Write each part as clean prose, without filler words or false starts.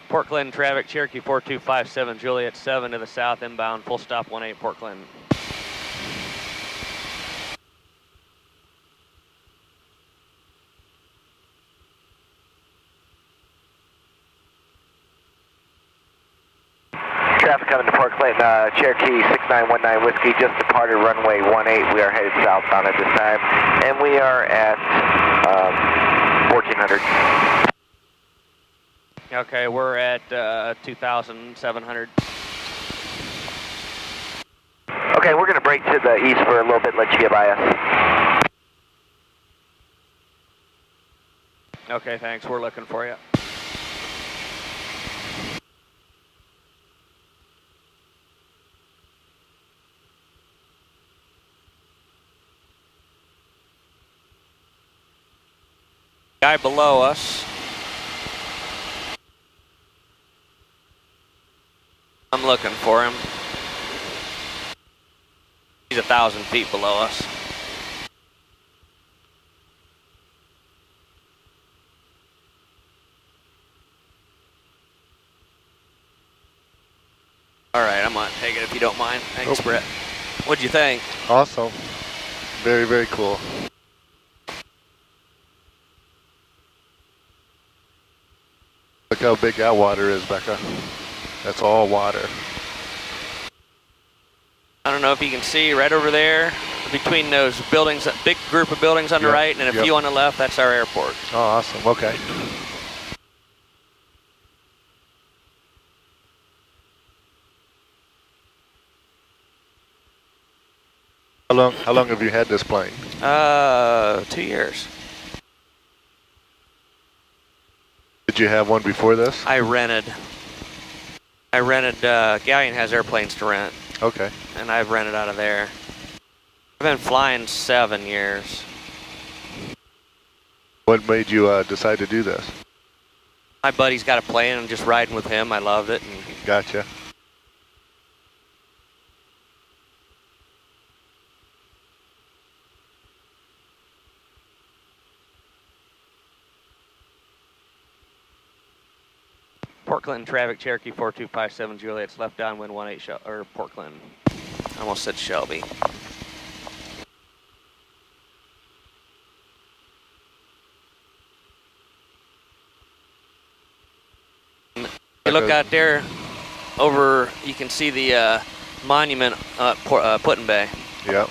Portland traffic, Cherokee 4257, Juliet 7 to the south, inbound, full stop 18 Portland. Traffic coming to Portland, Cherokee 6919 Whiskey, just departed runway 18. We are headed southbound at this time, and we are at 1400. Okay, we're at 2,700. Okay, we're going to brake to the east for a little bit, let you get by us. Okay, thanks. We're looking for you. Guy below us. I'm looking for him. He's 1,000 feet below us. All right, I'm gonna take it if you don't mind. Thanks, Bret. What'd you think? Awesome. Very, very cool. Look how big that water is, Becca. That's all water. I don't know if you can see right over there, between those buildings, a big group of buildings on the right and a few on the left, that's our airport. Oh, awesome. Okay. How long have you had this plane? 2 years. Did you have one before this? I rented. Galleon has airplanes to rent. Okay. And I've rented out of there. I've been flying 7 years. What made you decide to do this? My buddy's got a plane, I'm just riding with him. I loved it. And Gotcha. Portland traffic, Cherokee 4257, Juliet's left downwind 18 or Portland. I almost said Shelby. You look out there, over, you can see the monument at Put-in Bay. Yep.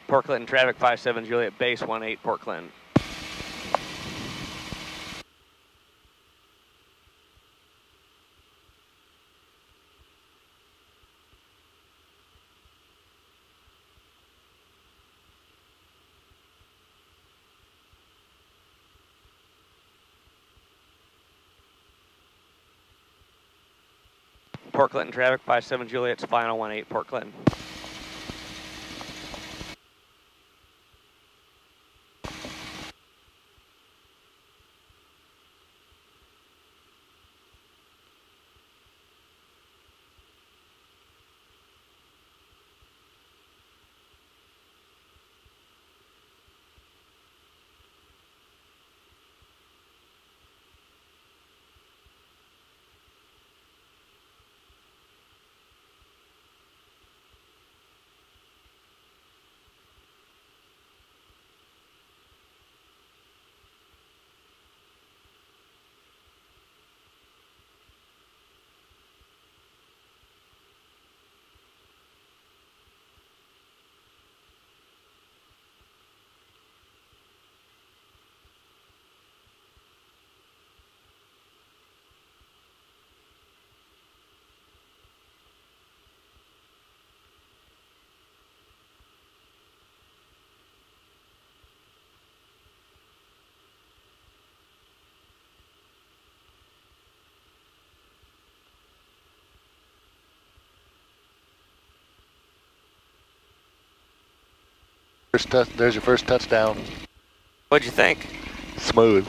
Portland traffic 57, Juliet base 18 Portland. Portland traffic 57, Juliet's final 18 Portland. There's your first touchdown. What'd you think? Smooth.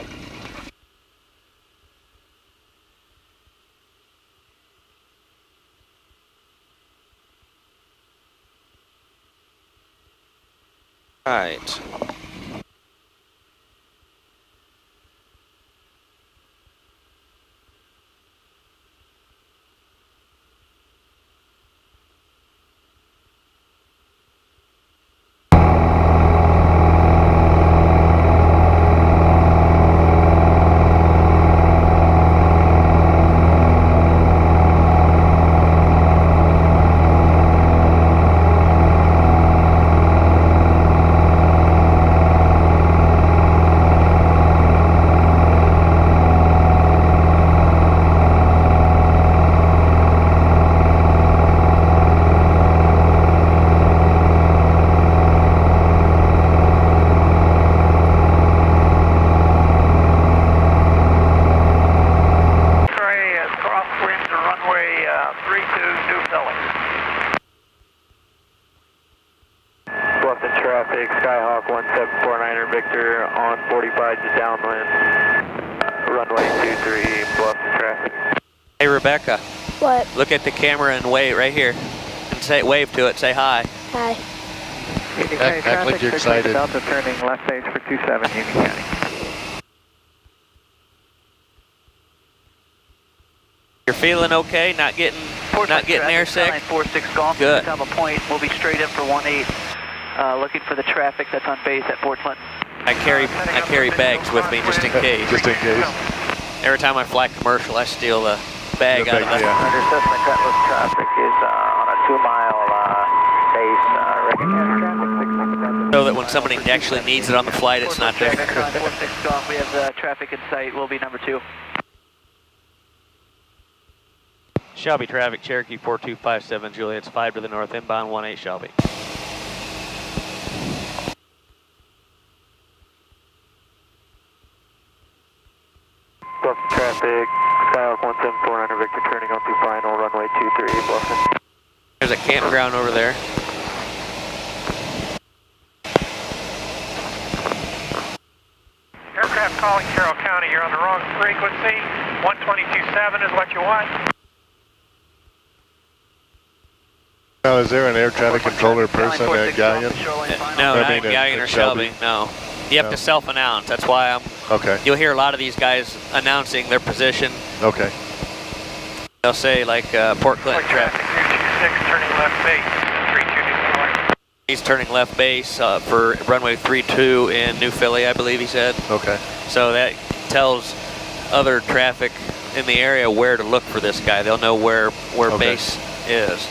Right. Traffic, Skyhawk 1749er Victor on 45 to downwind. Runway 23, Bluffton traffic. Hey Rebecca. What? Look at the camera and wave right here. And say wave to it, say hi. Hi. Union County Act like you're excited. Delta turning left base for 27 Union County. You're feeling okay? Not getting airsick? 46 Golf. Good. Have a point. We'll be straight in for 18. Looking for the traffic that's on base at Fort Clinton. I carry bags with me just in case. Just in case. Every time I fly commercial, I steal the bag out of the... Yeah. Under Cessna Cutlass traffic is on a 2-mile base. So that when somebody actually needs it on the flight, it's not there. 46 Golf. We have the traffic in sight. We'll be number 2. Shelby traffic, Cherokee 4257 Juliet's 5 to the north, inbound 18 Shelby. Bluffton traffic, Skyhawk 1749er Victor turning on to final, runway 23, Bluffton. There's a campground over there. Aircraft calling Carroll County, you're on the wrong frequency. 122.7 is what you want. Now, is there an air traffic controller person at Galleon? No, I not mean, Galleon or at Shelby. Shelby. No. You have No. to self-announce. That's why Okay. you'll hear a lot of these guys announcing their position. Okay. They'll say like Port Clinton traffic. 326 turning left base, 32 north. He's turning left base for runway 32 in New Philly, I believe he said. Okay. So that tells other traffic in the area where to look for this guy. They'll know where Okay. base is.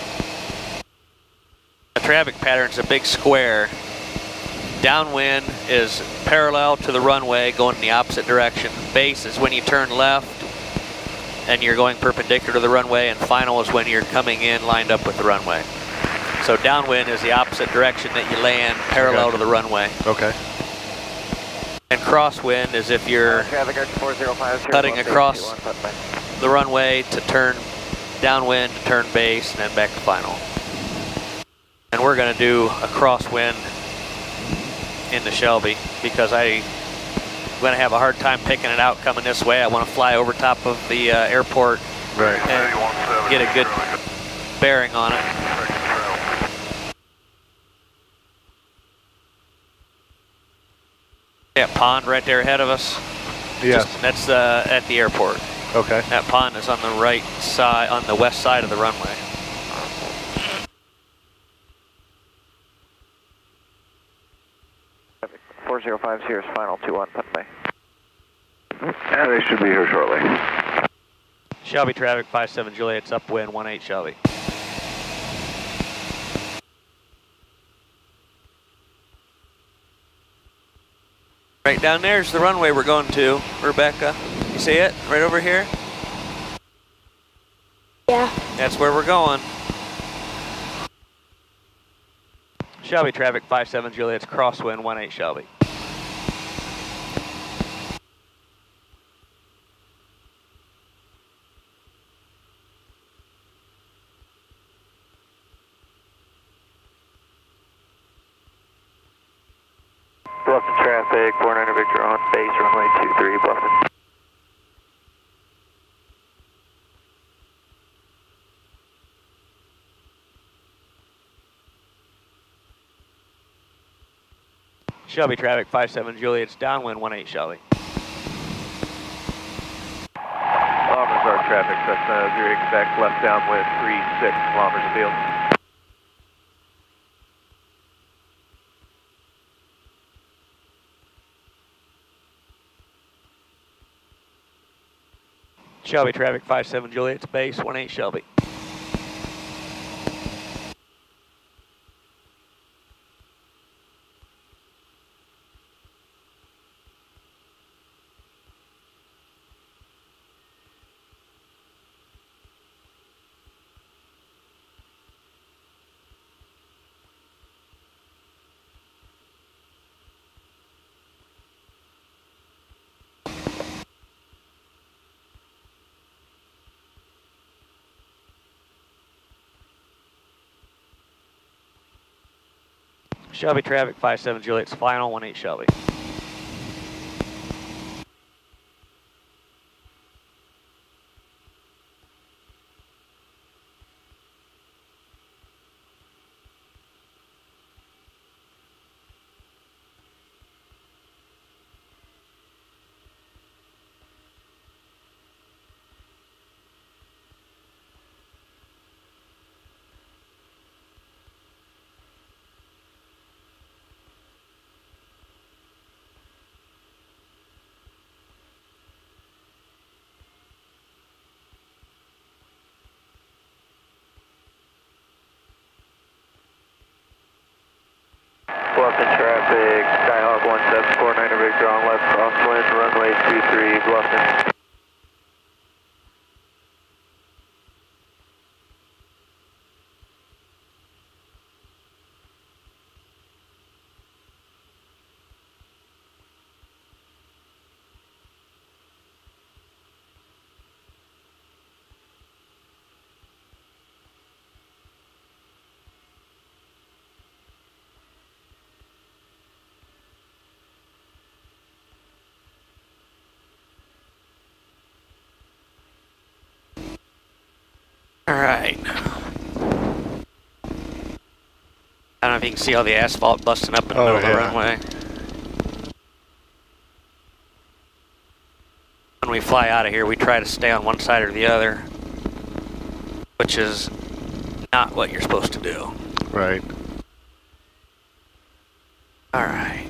The traffic pattern's a big square. Downwind is parallel to the runway going in the opposite direction. Base is when you turn left and you're going perpendicular to the runway, and final is when you're coming in lined up with the runway. So downwind is the opposite direction that you land, parallel to the runway. Okay. And crosswind is if you're cutting across the runway to turn downwind, to turn base, and then back to final. And we're going to do a crosswind into Shelby because I'm going to have a hard time picking it out coming this way. I want to fly over top of the airport Right. and get a good bearing on it. Yeah, pond right there ahead of us. Yes. That's at the airport. Okay. That pond is on the right side, on the west side of the runway. Here is final 21 runway. And they should be here shortly. Shelby traffic 57 Juliet's upwind 18 Shelby. Right down there's the runway we're going to, Rebecca. You see it? Right over here? Yeah. That's where we're going. Shelby traffic 57 Juliet's crosswind 18 Shelby. Bluffton traffic, 49er Victor on base, runway 23, Bluffton. Shelby traffic 57 Juliet's downwind 18 Shelby. Kilometers our traffic, Cessna 0 Quebec, left downwind 36 kilometers field. Shelby traffic 57 Juliet's base 18 Shelby. Shelby traffic 57 Juliet's final 18 Shelby. Bluffton traffic, Skyhawk 1749 Victor on left crosswind, runway 23 Bluffton. All right. I don't know if you can see all the asphalt busting up in the middle of the runway. When we fly out of here, we try to stay on one side or the other, which is not what you're supposed to do. Right. All right.